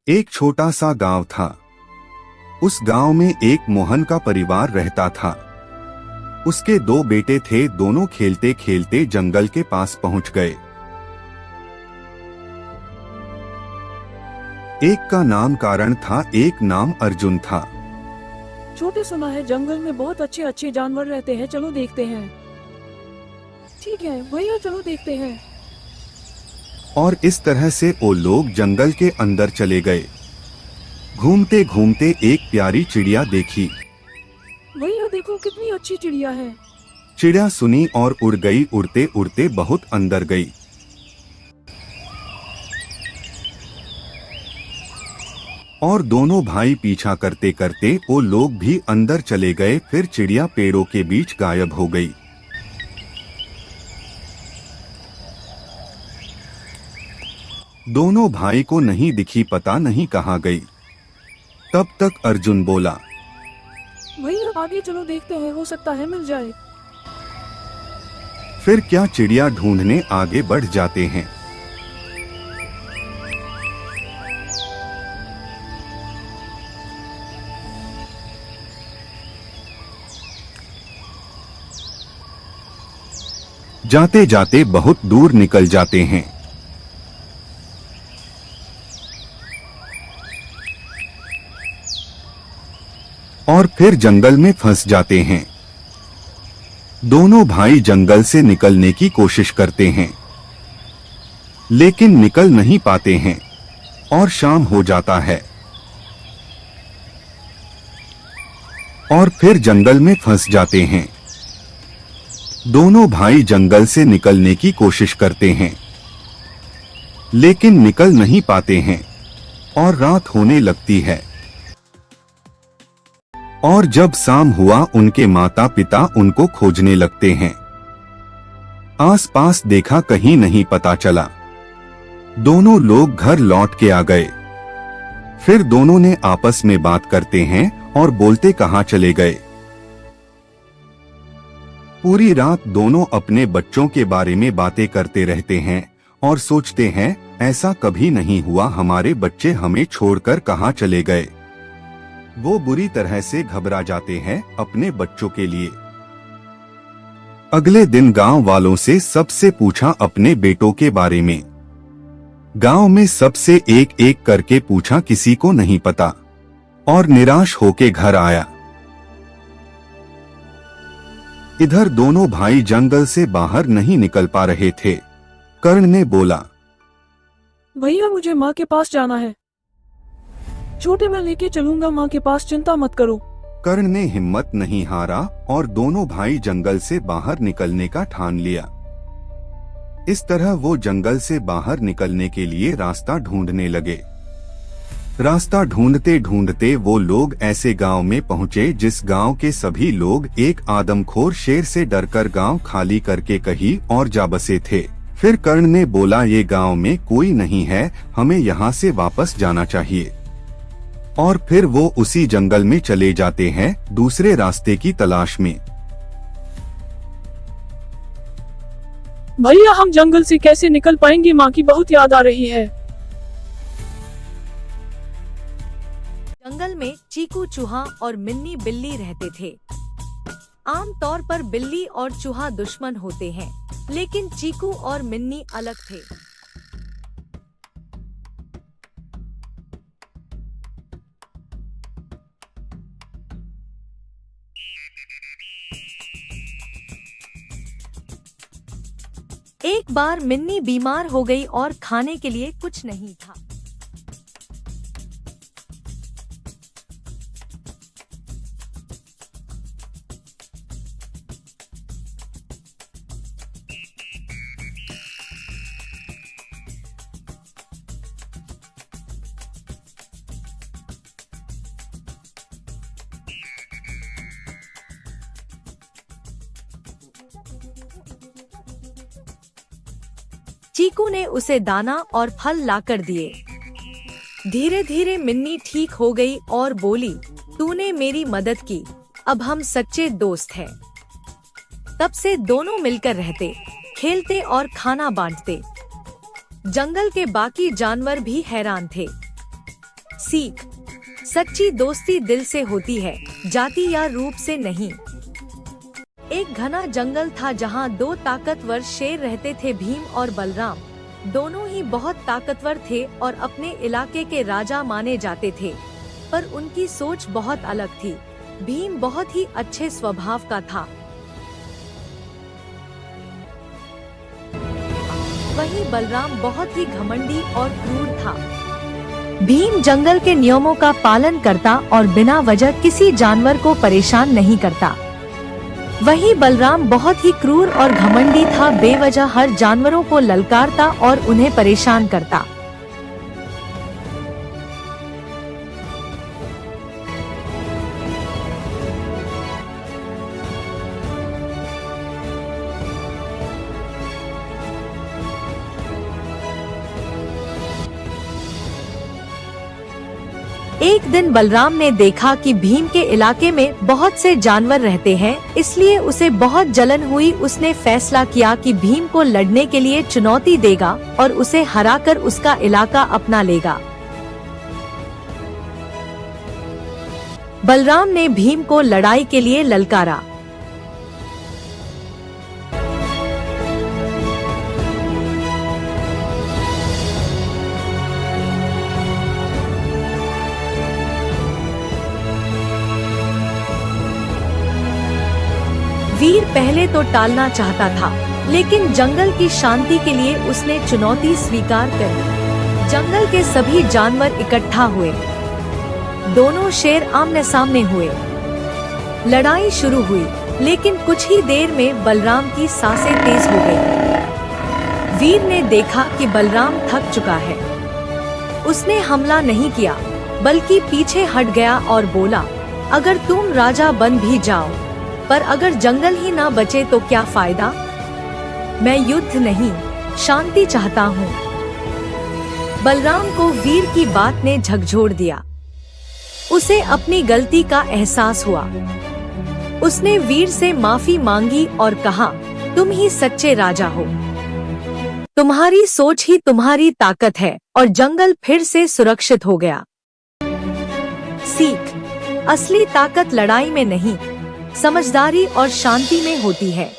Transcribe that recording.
एक छोटा सा गांव था। उस गांव में एक मोहन का परिवार रहता था। उसके दो बेटे थे। दोनों खेलते खेलते जंगल के पास पहुंच गए। एक का नाम कारण था, एक नाम अर्जुन था। छोटे सुना है जंगल में बहुत अच्छे अच्छे जानवर रहते हैं, चलो देखते हैं। ठीक है भैया, चलो देखते हैं। और इस तरह से वो लोग जंगल के अंदर चले गए। घूमते घूमते एक प्यारी चिड़िया देखी। भैया देखो कितनी अच्छी चिड़िया है। चिड़िया सुनी और उड़ गई। उड़ते उड़ते बहुत अंदर गई। और दोनों भाई पीछा करते करते वो लोग भी अंदर चले गए। फिर चिड़िया पेड़ों के बीच गायब हो गई। दोनों भाई को नहीं दिखी, पता नहीं कहाँ गई। तब तक अर्जुन बोला, भैया आगे चलो देखते हैं, हो सकता है मिल जाए। फिर क्या चिड़िया ढूंढने आगे बढ़ जाते हैं। जाते जाते बहुत दूर निकल जाते हैं। और फिर जंगल में फंस जाते हैं। दोनों भाई जंगल से निकलने की कोशिश करते हैं, लेकिन निकल नहीं पाते हैं और शाम हो जाता है। और फिर जंगल में फंस जाते हैं। दोनों भाई जंगल से निकलने की कोशिश करते हैं, लेकिन निकल नहीं पाते हैं और रात होने लगती है। और जब शाम हुआ, उनके माता पिता उनको खोजने लगते हैं। आसपास देखा, कहीं नहीं पता चला। दोनों लोग घर लौट के आ गए। फिर दोनों ने आपस में बात करते हैं और बोलते कहाँ चले गए। पूरी रात दोनों अपने बच्चों के बारे में बातें करते रहते हैं और सोचते हैं, ऐसा कभी नहीं हुआ, हमारे बच्चे हमें छोड़कर कहाँ चले गए। वो बुरी तरह से घबरा जाते हैं अपने बच्चों के लिए। अगले दिन गांव वालों से सबसे पूछा अपने बेटों के बारे में। गांव में सबसे एक एक करके पूछा, किसी को नहीं पता, और निराश होके घर आया। इधर दोनों भाई जंगल से बाहर नहीं निकल पा रहे थे। कर्ण ने बोला, भैया मुझे माँ के पास जाना है। छोटे मैं लेके चलूंगा माँ के पास, चिंता मत करो। कर्ण ने हिम्मत नहीं हारा और दोनों भाई जंगल से बाहर निकलने का ठान लिया। इस तरह वो जंगल से बाहर निकलने के लिए रास्ता ढूंढने लगे। रास्ता ढूंढते ढूंढते वो लोग ऐसे गांव में पहुंचे जिस गांव के सभी लोग एक आदमखोर शेर से डरकर गांव खाली करके कहीं और जा बसे थे। फिर कर्ण ने बोला, ये गांव में कोई नहीं है, हमें यहाँ से वापस जाना चाहिए। और फिर वो उसी जंगल में चले जाते हैं दूसरे रास्ते की तलाश में। भैया हम जंगल से कैसे निकल पाएंगे, माँ की बहुत याद आ रही है। जंगल में चीकू चूहा और मिन्नी बिल्ली रहते थे। आम तौर पर बिल्ली और चूहा दुश्मन होते हैं, लेकिन चीकू और मिन्नी अलग थे। एक बार मिन्नी बीमार हो गई और खाने के लिए कुछ नहीं था। चीकू ने उसे दाना और फल लाकर दिए। धीरे धीरे मिन्नी ठीक हो गई और बोली, तूने मेरी मदद की, अब हम सच्चे दोस्त हैं। तब से दोनों मिलकर रहते, खेलते और खाना बांटते। जंगल के बाकी जानवर भी हैरान थे। सीख, सच्ची दोस्ती दिल से होती है, जाति या रूप से नहीं। एक घना जंगल था जहाँ दो ताकतवर शेर रहते थे, भीम और बलराम। दोनों ही बहुत ताकतवर थे और अपने इलाके के राजा माने जाते थे, पर उनकी सोच बहुत अलग थी। भीम बहुत ही अच्छे स्वभाव का था, वहीं बलराम बहुत ही घमंडी और क्रूर था। भीम जंगल के नियमों का पालन करता और बिना वजह किसी जानवर को परेशान नहीं करता। वहीं बलराम बहुत ही क्रूर और घमंडी था, बेवजह हर जानवरों को ललकारता और उन्हें परेशान करता। एक दिन बलराम ने देखा कि भीम के इलाके में बहुत से जानवर रहते हैं, इसलिए उसे बहुत जलन हुई। उसने फैसला किया कि भीम को लड़ने के लिए चुनौती देगा और उसे हराकर उसका इलाका अपना लेगा। बलराम ने भीम को लड़ाई के लिए ललकारा। वीर पहले तो टालना चाहता था, लेकिन जंगल की शांति के लिए उसने चुनौती स्वीकार कर ली। जंगल के सभी जानवर इकट्ठा हुए, दोनों शेर आमने सामने हुए। लड़ाई शुरू हुई, लेकिन कुछ ही देर में बलराम की सांसें तेज हो गई। वीर ने देखा कि बलराम थक चुका है। उसने हमला नहीं किया, बल्कि पीछे हट गया और बोला, अगर तुम राजा बन भी जाओ, पर अगर जंगल ही ना बचे तो क्या फायदा? मैं युद्ध नहीं, शांति चाहता हूँ। बलराम को वीर की बात ने झकझोर दिया। उसे अपनी गलती का एहसास हुआ। उसने वीर से माफी मांगी और कहा, तुम ही सच्चे राजा हो। तुम्हारी सोच ही तुम्हारी ताकत है, और जंगल फिर से सुरक्षित हो गया। सीख, असली ताकत लड़ाई में नहीं, समझदारी और शांति में होती है।